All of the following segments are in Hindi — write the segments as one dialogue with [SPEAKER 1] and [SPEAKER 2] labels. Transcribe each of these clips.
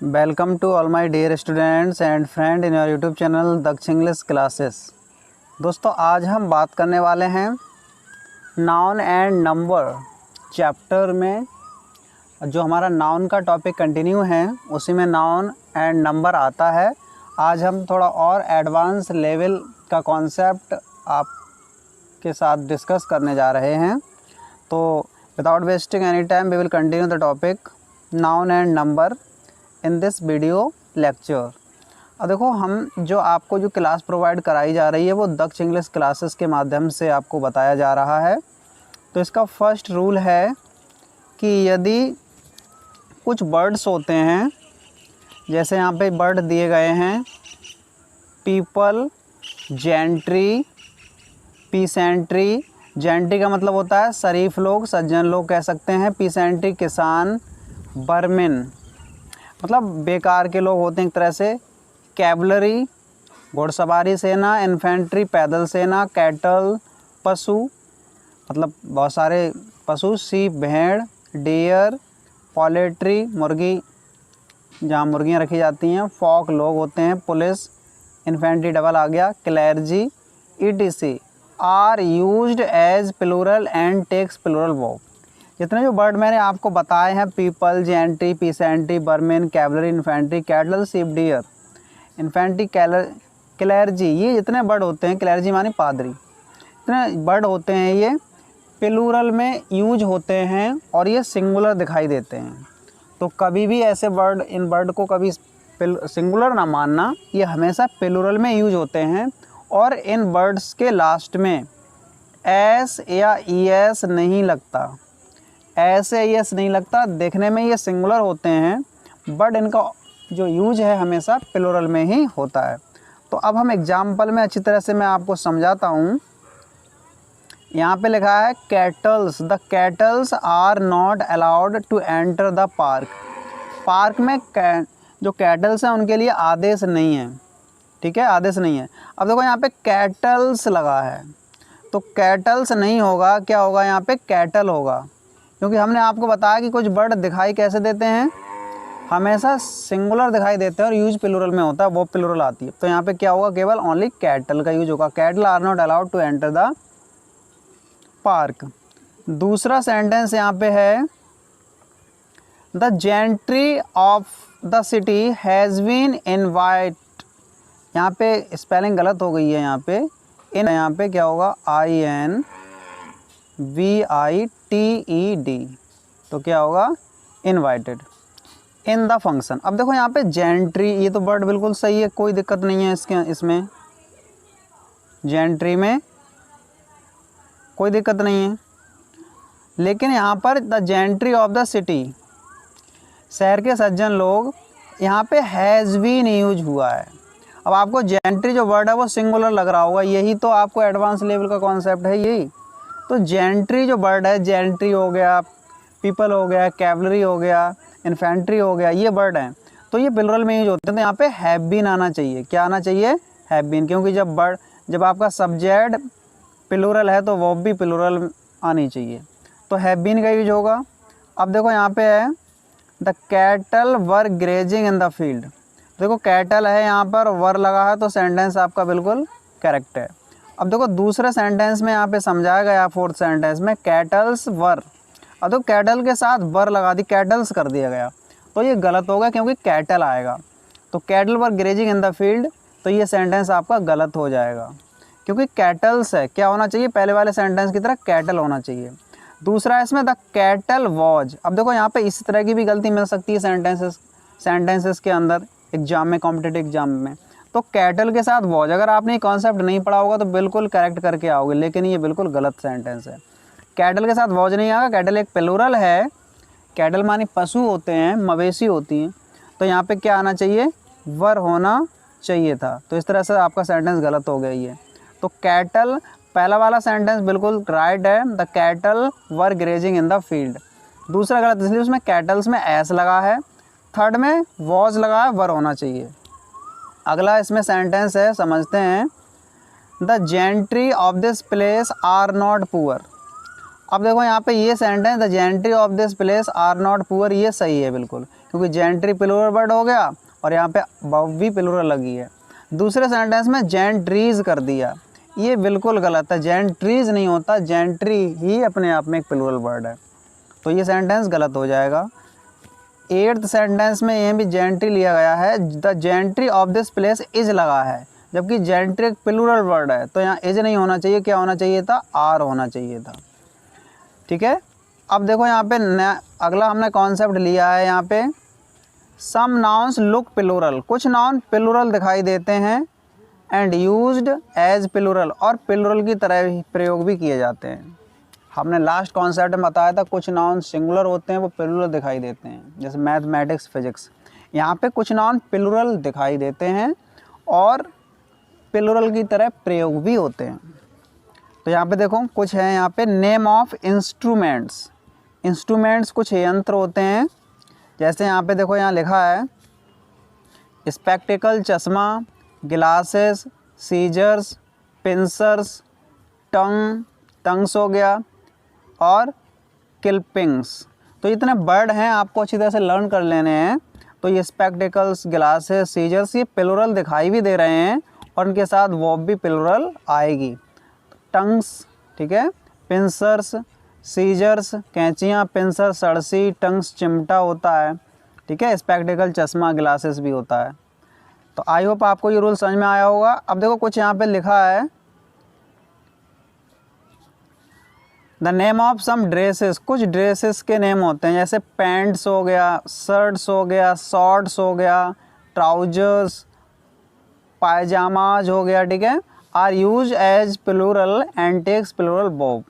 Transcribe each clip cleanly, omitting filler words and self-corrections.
[SPEAKER 1] Welcome to all my dear students and friend in your YouTube channel Daksh English classes. दोस्तों, आज हम बात करने वाले हैं नाउन एंड नंबर चैप्टर में। जो हमारा नाउन का टॉपिक कंटिन्यू है उसी में नाउन एंड नंबर आता है। आज हम थोड़ा और एडवांस लेवल का कॉन्सेप्ट आपके साथ डिस्कस करने जा रहे हैं। तो without wasting any time we will continue the topic noun and number in this video lecture. अब देखो, हम जो आपको जो क्लास प्रोवाइड कराई जा रही है वो दक्ष इंग्लिश क्लासेस के माध्यम से आपको बताया जा रहा है। तो इसका फर्स्ट रूल है कि यदि कुछ वर्ड्स होते हैं, जैसे यहाँ पे वर्ड दिए गए हैं पीपल, जेंट्री, पीसेंट्री। जेंट्री का मतलब होता है शरीफ लोग, सज्जन लोग कह सकते हैं। पीसेंट्री किसान, बर्मिन मतलब बेकार के लोग होते हैं एक तरह से। कैवलरी घुड़सवारी सेना, इन्फेंट्री पैदल सेना, कैटल पशु मतलब बहुत सारे पशु, सीप भेड़, डियर पोल्ट्री मुर्गी जहाँ मुर्गियाँ रखी जाती हैं, फॉक लोग होते हैं, पुलिस, इन्फेंट्री डबल आ गया, clergy ETC are used as plural and takes plural verb. जितने जो वर्ड मैंने आपको बताए हैं people, gentry, peasantry, vermin, cavalry, infantry, cattle, sheep, deer, infantry, clergy, ये जितने वर्ड होते हैं, क्लर्जी मानी पादरी, इतने वर्ड होते हैं ये प्लूरल में यूज होते हैं और ये सिंगुलर दिखाई देते हैं। तो कभी भी ऐसे वर्ड, इन वर्ड को कभी सिंगुलर ना मानना, ये हमेशा प्लूरल में यूज होते हैं। और इन वर्ड्स के लास्ट में एस या ES नहीं लगता, ऐसे ES नहीं लगता। देखने में ये सिंगुलर होते हैं बट इनका जो यूज है हमेशा प्लूरल में ही होता है। तो अब हम एग्जाम्पल में अच्छी तरह से मैं आपको समझाता हूँ। यहाँ पे लिखा है cattles, the cattles are not allowed to enter the park. Park में जो कैटल्स हैं उनके लिए आदेश नहीं है, ठीक है, आदेश नहीं है। अब देखो यहाँ पे कैटल्स लगा है तो कैटल्स नहीं होगा, क्या होगा यहाँ पे कैटल होगा, क्योंकि हमने आपको बताया कि कुछ वर्ड दिखाई कैसे देते हैं, हमेशा सिंगुलर दिखाई देते हैं और यूज प्लूरल में होता है, वो प्लूरल आती है। तो यहाँ पे क्या होगा, केवल ओनली कैटल का यूज होगा। Cattle are not allowed to enter the park. दूसरा सेंटेंस यहाँ पे है the gentry of the city has been invite. यहाँ पे स्पेलिंग गलत हो गई है, यहाँ पे क्या होगा INVITED, तो क्या होगा इनवाइटेड इन द फंक्शन। अब देखो यहाँ पे जेंट्री, ये तो वर्ड बिल्कुल सही है, कोई दिक्कत नहीं है इसमें जेंट्री में कोई दिक्कत नहीं है। लेकिन यहाँ पर the gentry of the city, शहर के सज्जन लोग, यहाँ पे हैज़ बीन यूज हुआ है। अब आपको जेंट्री जो वर्ड है वो सिंगुलर लग रहा होगा, यही तो आपको एडवांस लेवल का कॉन्सेप्ट है यही। तो जेंट्री जो वर्ड है, जेंट्री हो गया, पीपल हो गया, कैवलरी हो गया, इन्फेंट्री हो गया, ये वर्ड हैं तो ये प्लूरल में यूज होते हैं। तो यहाँ पे हैव बीन आना चाहिए, क्या आना चाहिए, हैव बीन, क्योंकि जब आपका सब्जेक्ट प्लूरल है तो वो भी प्लूरल आनी चाहिए, तो हैव बीन का यूज होगा। अब देखो यहाँ पे है the cattle were grazing in the field. देखो कैटल है यहाँ पर, वर लगा है, तो सेंटेंस आपका बिल्कुल करेक्ट है। अब देखो दूसरे सेंटेंस में यहाँ पे समझाया गया, फोर्थ सेंटेंस में कैटल्स वर। अब तो कैटल के साथ वर लगा दी, कैटल्स कर दिया गया, तो ये गलत होगा क्योंकि कैटल आएगा। तो cattle were grazing in the field, तो ये सेंटेंस आपका गलत हो जाएगा क्योंकि कैटल्स है, क्या होना चाहिए, पहले वाले सेंटेंस की तरह कैटल होना चाहिए। दूसरा इसमें द कैटल वॉज। अब देखो यहाँ पे इस तरह की भी गलती मिल सकती है सेंटेंसेस के अंदर एग्जाम में, कॉम्पिटिटिव एग्जाम में। तो कैटल के साथ वॉज, अगर आपने ये कॉन्सेप्ट नहीं पढ़ा होगा तो बिल्कुल करेक्ट करके आओगे, लेकिन ये बिल्कुल गलत सेंटेंस है। कैटल के साथ वॉज नहीं आएगा, कैटल एक प्लूरल है, कैटल मानी पशु होते हैं, मवेशी होती हैं, तो यहाँ पे क्या आना चाहिए, वर होना चाहिए था। तो इस तरह से आपका सेंटेंस गलत हो गया ये। तो कैटल, पहला वाला सेंटेंस बिल्कुल राइट है, the cattle were grazing in the field. दूसरा गलत इसलिए उसमें कैटल्स में एस लगा है, थर्ड में वॉज लगा है, वर होना चाहिए। अगला इसमें सेंटेंस है, समझते हैं, the gentry of this place are not poor. अब देखो यहाँ पे ये sentence the gentry of this place are not poor, ये सही है बिल्कुल, क्योंकि जेंट्री प्लूरल वर्ड हो गया और यहाँ पे वर्ब भी प्लूरल लगी है। दूसरे सेंटेंस में जेंट्रीज कर दिया, ये बिल्कुल गलत है, जेंट्रीज नहीं होता, जेंट्री ही अपने आप में एक प्लूरल वर्ड है, तो ये सेंटेंस गलत हो जाएगा। 8th सेंटेंस में ये भी जेंट्री लिया गया है, the gentry of this place is लगा है, जबकि जेंट्री एक प्लूरल वर्ड है, तो यहाँ इज नहीं होना चाहिए, क्या होना चाहिए था, आर होना चाहिए था। ठीक है, अब देखो यहाँ पे अगला हमने कॉन्सेप्ट लिया है यहाँ पे, सम नाउन्स लुक प्लूरल, कुछ नाउन प्लूरल दिखाई देते हैं, एंड यूज्ड एज प्लूरल, और प्लूरल की तरह प्रयोग भी किए जाते हैं। हमने लास्ट कॉन्सेप्ट में बताया था कुछ नाउन सिंगुलर होते हैं वो प्लूरल दिखाई देते हैं, जैसे मैथमेटिक्स, फिजिक्स। यहाँ पे कुछ नाउन प्लूरल दिखाई देते हैं और प्लूरल की तरह प्रयोग भी होते हैं। तो यहाँ पे देखो कुछ है, यहाँ पे नेम ऑफ इंस्ट्रूमेंट्स, इंस्ट्रूमेंट्स कुछ यंत्र होते हैं, जैसे यहाँ पे देखो यहाँ लिखा है स्पेक्टिकल चश्मा, ग्लासेस, सीजर्स, पिंसर्स, टंग्स हो गया और क्लिपिंग्स। तो इतने वर्ड हैं, आपको अच्छी तरह से लर्न कर लेने हैं। तो ये स्पेक्टिकल्स, ग्लासेस, सीजर्स, ये प्लूरल दिखाई भी दे रहे हैं और उनके साथ वर्ब भी प्लूरल आएगी। टंग्स, ठीक है, पिंसर्स, सीजर्स कैंचियाँ, पिंसर सड़सी, टंग्स चिमटा होता है, ठीक है, स्पेक्टिकल चश्मा, ग्लासेस भी होता है। तो आई होप आपको ये रूल समझ में आया होगा। अब देखो कुछ यहाँ पे लिखा है the name of some dresses, कुछ ड्रेसेस के नेम होते हैं, जैसे पैंट्स हो गया, शर्ट्स हो गया, शॉर्ट्स हो गया, ट्राउजर्स, पायजामाज हो गया, ठीक है, are use as plural and takes plural verb,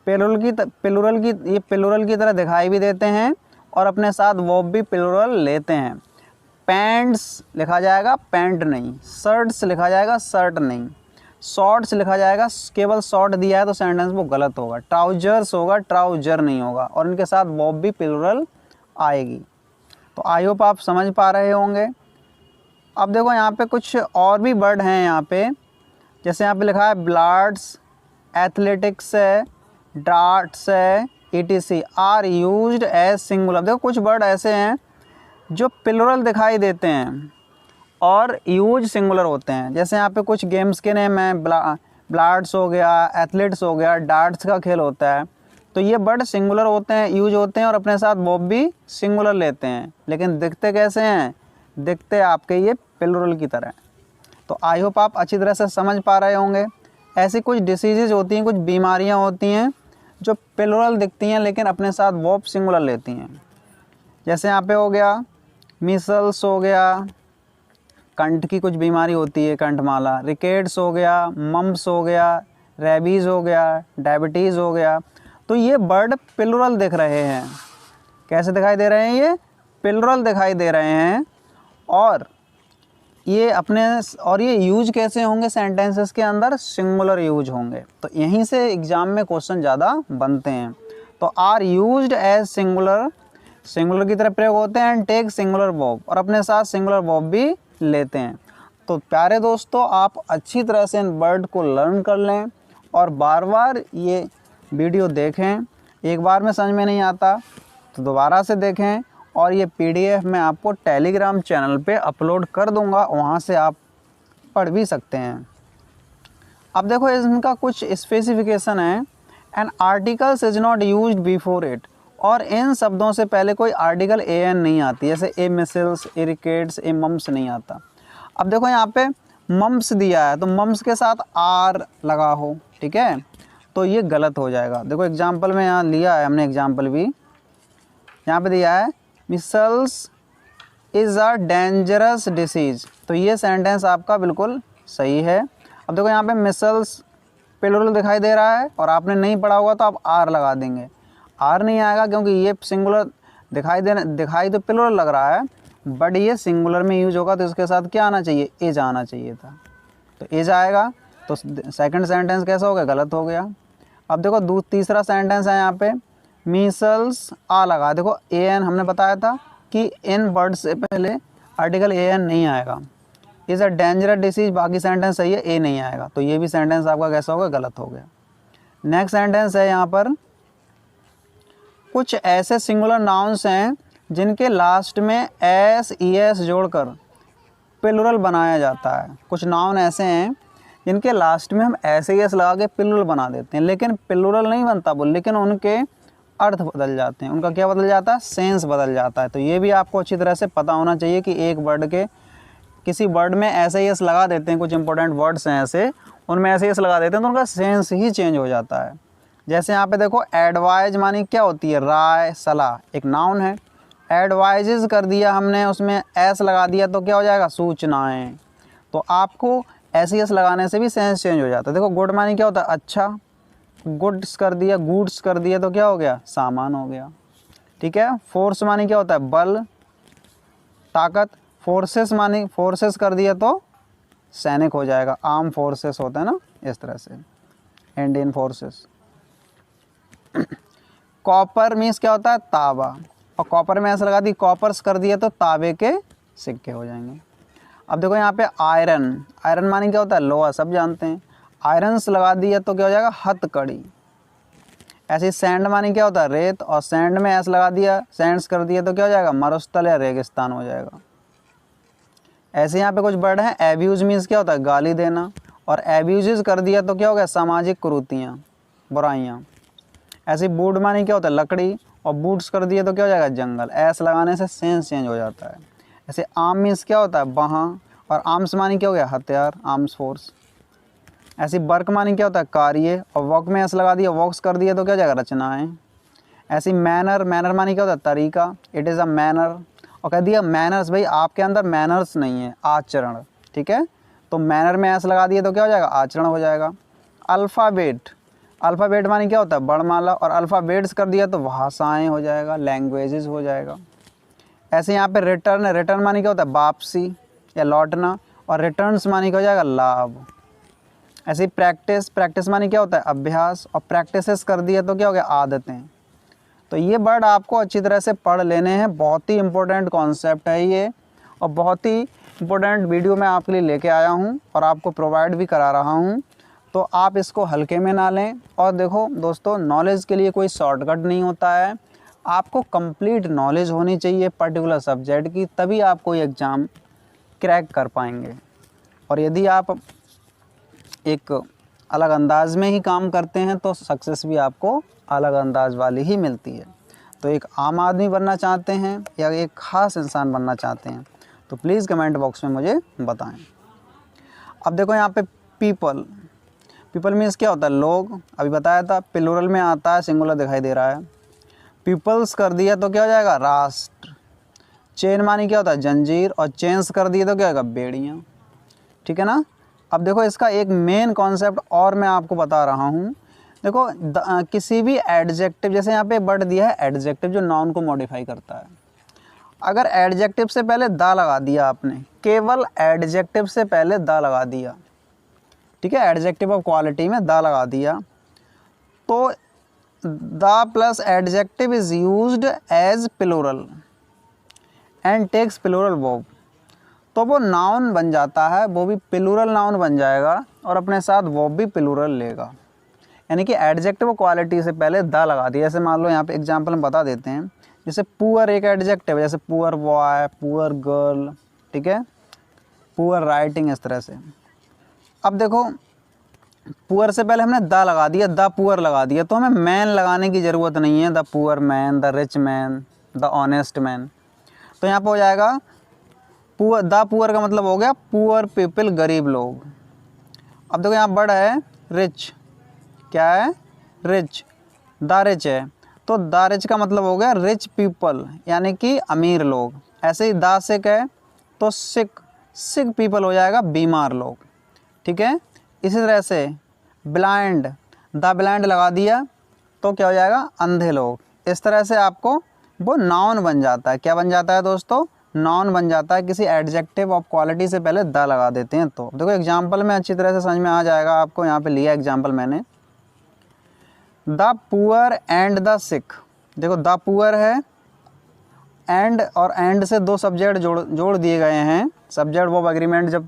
[SPEAKER 1] ये प्लूरल की तरह दिखाई भी देते हैं और अपने साथ वर्ब भी प्लूरल लेते हैं। पैंट्स लिखा जाएगा पैंट नहीं, शर्ट्स लिखा जाएगा शर्ट नहीं, शॉर्ट्स लिखा जाएगा, केवल शॉर्ट दिया है तो सेंटेंस वो गलत होगा, ट्राउजर्स होगा ट्राउजर नहीं होगा, और इनके साथ वर्ब भी प्लूरल आएगी। तो आई होप आप समझ पा रहे होंगे। अब देखो यहाँ पे कुछ और भी वर्ड हैं यहाँ पे, जैसे यहाँ पे लिखा है ब्लाड्स, एथलेटिक्स है, डार्ट्स है, etc are used as singular. देखो कुछ वर्ड ऐसे हैं जो प्लूरल दिखाई देते हैं और यूज सिंगुलर होते हैं, जैसे यहाँ पे कुछ गेम्स के नेम हैं, ब्लाड्स हो गया, एथलीट्स हो गया, डार्ट्स का खेल होता है। तो ये वर्ड सिंगुलर होते हैं, यूज होते हैं और अपने साथ वर्ब भी सिंगुलर लेते हैं, लेकिन दिखते कैसे हैं, दिखते आपके ये प्लूरल की तरह। तो आई होप आप अच्छी तरह से समझ पा रहे होंगे। ऐसी कुछ डिसीजेज होती हैं, कुछ बीमारियाँ होती हैं जो प्लूरल दिखती हैं लेकिन अपने साथ वर्ब सिंगुलर लेती हैं, जैसे यहाँ पे हो गया मीसल्स हो गया, कंठ की कुछ बीमारी होती है कंठमाला, रिकेट्स हो गया, मम्प्स हो गया, रेबीज़ हो गया, डायबिटीज़ हो गया। तो ये वर्ड प्लूरल दिख रहे हैं, कैसे दिखाई दे रहे हैं, ये प्लूरल दिखाई दे रहे हैं और ये यूज कैसे होंगे सेंटेंसेस के अंदर, सिंगुलर यूज होंगे। तो यहीं से एग्जाम में क्वेश्चन ज़्यादा बनते हैं। तो are used as singular, singular की तरह प्रयोग होते हैं, एंड टेक सिंगुलर वर्ब, और अपने साथ सिंगुलर वर्ब भी लेते हैं। तो प्यारे दोस्तों, आप अच्छी तरह से इन वर्ड को लर्न कर लें और बार बार ये वीडियो देखें। एक बार में समझ में नहीं आता तो दोबारा से देखें, और ये PDF मैं आपको टेलीग्राम चैनल पे अपलोड कर दूंगा, वहाँ से आप पढ़ भी सकते हैं। अब देखो इनका कुछ स्पेसिफिकेशन है, an articles is not used before it, और इन शब्दों से पहले कोई आर्टिकल an नहीं आती, जैसे ए मिसल्स, ए रिकेट्स, ए मम्स नहीं आता। अब देखो यहाँ पे मम्स दिया है तो मम्स के साथ आर लगा हो, ठीक है, तो ये गलत हो जाएगा। देखो एग्जाम्पल में यहाँ लिया है हमने, एग्जाम्पल भी यहाँ पे दिया है, micelles is a dangerous disease, तो ये सेंटेंस आपका बिल्कुल सही है। अब देखो यहाँ पे मिसल्स प्लूरल दिखाई दे रहा है और आपने नहीं पढ़ा होगा तो आप आर लगा देंगे, आर नहीं आएगा क्योंकि ये सिंगुलर दिखाई तो प्लूरल लग रहा है, बट ये सिंगुलर में यूज होगा, तो इसके साथ क्या आना चाहिए, एज आना चाहिए था, तो एज आएगा। तो सेकंड सेंटेंस कैसा हो गया, गलत हो गया। अब देखो तीसरा सेंटेंस है यहाँ पे, मीसल्स आ लगा, देखो an हमने बताया था कि इन वर्ड से पहले आर्टिकल an नहीं आएगा। इज़ अ डेंजरस डिसीज, बाकी सेंटेंस सही है, ए नहीं आएगा, तो ये भी सेंटेंस आपका कैसा होगा, गलत हो गया। नेक्स्ट सेंटेंस है यहाँ पर, कुछ ऐसे सिंगुलर नाउन्स हैं जिनके लास्ट में एस ई एस जोड़कर प्लूरल बनाया जाता है। कुछ नाउन ऐसे हैं जिनके लास्ट में हम ऐसे ही एस लगा के प्लूरल बना देते हैं, लेकिन प्लूरल नहीं बनता वो, लेकिन उनके अर्थ बदल जाते हैं। उनका क्या बदल जाता है? सेंस बदल जाता है। तो ये भी आपको अच्छी तरह से पता होना चाहिए कि एक वर्ड के किसी वर्ड में ऐसे ही एस लगा देते हैं, कुछ इंपॉर्टेंट वर्ड्स हैं ऐसे, उनमें ऐसे ही एस लगा देते हैं तो उनका सेंस ही चेंज हो जाता है। जैसे यहाँ पे देखो एडवाइज मानी क्या होती है? राय, सलाह, एक नाउन है। एडवाइजेज कर दिया हमने, उसमें एस लगा दिया तो क्या हो जाएगा? सूचनाएं। तो आपको ऐसे एस लगाने से भी सेंस चेंज हो जाता है। देखो गुड मानी क्या होता है? अच्छा, गुड्स कर दिया, गुड्स कर दिया तो क्या हो गया? सामान हो गया। ठीक है। फोर्स मानी क्या होता है? बल, ताकत। फोर्सेस मानी, फोर्सेस कर दिया तो सैनिक हो जाएगा, आर्म फोर्सेस होता है ना, इस तरह से, इंडियन फोर्सेस। कॉपर मीन्स क्या होता है? तांबा, और कॉपर में ऐसा लगा दी, कॉपर्स कर दिया तो तांबे के सिक्के हो जाएंगे। अब देखो यहाँ पे आयरन, आयरन मानी क्या होता है? लोहा, सब जानते हैं। आयरन्स लगा दिया तो क्या हो जाएगा? हथकड़ी। ऐसे सैंड मानी क्या होता है? रेत, और सैंड में ऐसा लगा दिया, सैंड्स कर दिया तो क्या हो जाएगा? मरुस्थल या रेगिस्तान हो जाएगा। ऐसे यहाँ पे कुछ वर्ड हैं। एब्यूज मीन्स क्या होता है? गाली देना, और एब्यूजेस कर दिया तो क्या हो गया? सामाजिक कुरीतियाँ, बुराइयाँ। ऐसे बूड मानी क्या होता है? लकड़ी, और बूट्स कर दिए तो क्या हो जाएगा? जंगल। ऐसा लगाने से सेंस चेंज हो जाता है। ऐसे आर्म मीन्स क्या होता है? बाहाँ, और आर्म्स मानी क्या हो गया? हथियार, आर्म्स फोर्स। ऐसे वर्क मानी क्या होता है? कार्य, और वर्क में ऐसा लगा दिया, वर्क्स कर दिया तो क्या हो जाएगा? रचनाएं। ऐसी मैनर, मैनर मानी क्या होता है? तरीका, इट इज़ अ मैनर, और कह दिया मैनर्स, भाई आपके अंदर मैनर्स नहीं है, आचरण। ठीक है, तो मैनर में ऐसा लगा दिया तो क्या हो जाएगा? आचरण हो जाएगा। अल्फ़ाबेट, अल्फ़ाबेट मानी क्या होता है? वर्णमाला, और अल्फ़ाबेट्स कर दिया तो भाषाएं हो जाएगा, लैंग्वेजेस हो जाएगा। ऐसे यहाँ पे रिटर्न, रिटर्न मानी क्या होता है? वापसी या लौटना, और रिटर्न्स मानी क्या हो जाएगा? लाभ। ऐसे प्रैक्टिस, प्रैक्टिस मानी क्या होता है? अभ्यास, और प्रैक्टिसेस कर दिया तो क्या हो गया? आदतें। तो ये वर्ड आपको अच्छी तरह से पढ़ लेने हैं। बहुत ही इम्पोर्टेंट कॉन्सेप्ट है ये, और बहुत ही इम्पोर्टेंट वीडियो मैं आपके लिए लेके आया हूँ और आपको प्रोवाइड भी करा रहा हूँ। तो आप इसको हल्के में ना लें। और देखो दोस्तों, नॉलेज के लिए कोई शॉर्टकट नहीं होता है, आपको कंप्लीट नॉलेज होनी चाहिए पर्टिकुलर सब्जेक्ट की, तभी आप कोई एग्ज़ाम क्रैक कर पाएंगे। और यदि आप एक अलग अंदाज में ही काम करते हैं तो सक्सेस भी आपको अलग अंदाज वाली ही मिलती है। तो एक आम आदमी बनना चाहते हैं या एक ख़ास इंसान बनना चाहते हैं तो प्लीज़ कमेंट बॉक्स में मुझे बताएं। अब देखो यहाँ पे पीपल, पीपल मीन्स क्या होता है? लोग, अभी बताया था। प्लूरल में आता है, सिंगुलर दिखाई दे रहा है। पीपल्स कर दिया तो क्या हो जाएगा? राष्ट्र। चेन मानी क्या होता है? जंजीर, और चेन्स कर दिए तो क्या होगा? बेड़ियाँ। ठीक है ना। अब देखो इसका एक मेन कॉन्सेप्ट और मैं आपको बता रहा हूँ। देखो किसी भी एडजेक्टिव, जैसे यहाँ पे वर्ड दिया है एडजेक्टिव, जो नाउन को मॉडिफाई करता है। अगर एडजेक्टिव से पहले दा लगा दिया आपने, केवल एडजेक्टिव से पहले दा लगा दिया, ठीक है, एडजेक्टिव ऑफ क्वालिटी में दा लगा दिया, तो the plus adjective is used as plural and takes plural verb, तो वो नाउन बन जाता है, वो भी प्लूरल नाउन बन जाएगा और अपने साथ वर्ब भी प्लूरल लेगा। यानी कि एडजेक्टिव क्वालिटी से पहले दा लगा दिया। जैसे मान लो यहाँ पे एग्जांपल हम बता देते हैं, जैसे पुअर एक एडजेक्टिव है, जैसे पुअर बॉय, पुअर गर्ल, ठीक है, पुअर राइटिंग, इस तरह से। अब देखो पुअर से पहले हमने दा लगा दिया, द पुअर लगा दिया, तो हमें मैन लगाने की ज़रूरत नहीं है। The poor man, the rich man, the honest man. तो यहाँ पर हो जाएगा पुअर, द पुअर का मतलब हो गया पुअर पीपल, गरीब लोग। अब देखो यहाँ वर्ड है रिच, क्या है? रिच, द रिच है, तो द रिच का मतलब हो गया रिच पीपल, यानी कि अमीर लोग। ऐसे ही द सिक है तो सिक, सिक पीपल हो जाएगा, बीमार लोग। ठीक है, इसी तरह से ब्लाइंड, द ब्लाइंड लगा दिया तो क्या हो जाएगा? अंधे लोग। इस तरह से आपको वो नाउन बन जाता है। क्या बन जाता है दोस्तों? नाउन बन जाता है। किसी एडजेक्टिव ऑफ क्वालिटी से पहले द लगा देते हैं। तो देखो एग्जाम्पल में अच्छी तरह से समझ में आ जाएगा आपको। यहाँ पे लिया एग्जाम्पल मैंने, the poor and the sick. देखो द पुअर है, एंड और एंड से दो सब्जेक्ट जोड़ दिए गए हैं। सब्जेक्ट वर्ब एग्रीमेंट जब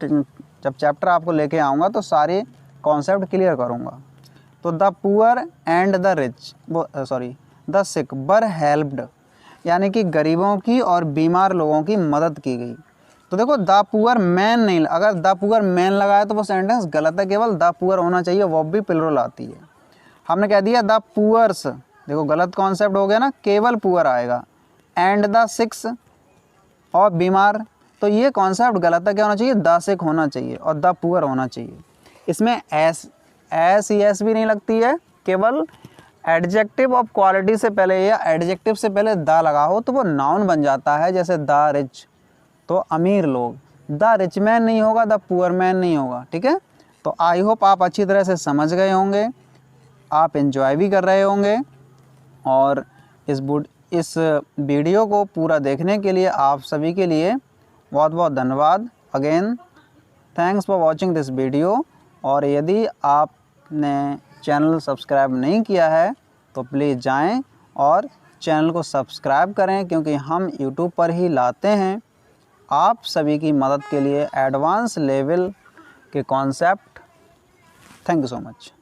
[SPEAKER 1] चैप्टर आपको लेके आऊँगा तो सारे कॉन्सेप्ट क्लियर करूँगा। तो the poor and the rich, वो sorry the sick were helped, यानी कि गरीबों की और बीमार लोगों की मदद की गई। तो देखो द पुअर मैन नहीं, अगर द पुअर मैन लगाया तो वो सेंटेंस गलत है, केवल द पुअर होना चाहिए, वो भी प्लुरल आती है। हमने कह दिया द पुअर्स, देखो गलत कॉन्सेप्ट हो गया ना, केवल पुअर आएगा। एंड द सिक्स, और बीमार, तो ये कॉन्सेप्ट गलत है, क्या होना चाहिए, द सिक होना चाहिए और द पुअर होना चाहिए। इसमें एस भी नहीं लगती है, केवल एडजेक्टिव ऑफ क्वालिटी से पहले या एडजेक्टिव से पहले द लगा हो तो वो नाउन बन जाता है, जैसे द रिच, तो अमीर लोग। द रिच मैन नहीं होगा, द पुअर मैन नहीं होगा, ठीक है। तो आई होप आप अच्छी तरह से समझ गए होंगे, आप एंजॉय भी कर रहे होंगे, और इस वीडियो को पूरा देखने के लिए आप सभी के लिए बहुत बहुत धन्यवाद। Again thanks for watching this video. और यदि आपने चैनल सब्सक्राइब नहीं किया है तो प्लीज़ जाएं और चैनल को सब्सक्राइब करें, क्योंकि हम यूट्यूब पर ही लाते हैं आप सभी की मदद के लिए एडवांस लेवल के concept. Thank you so much.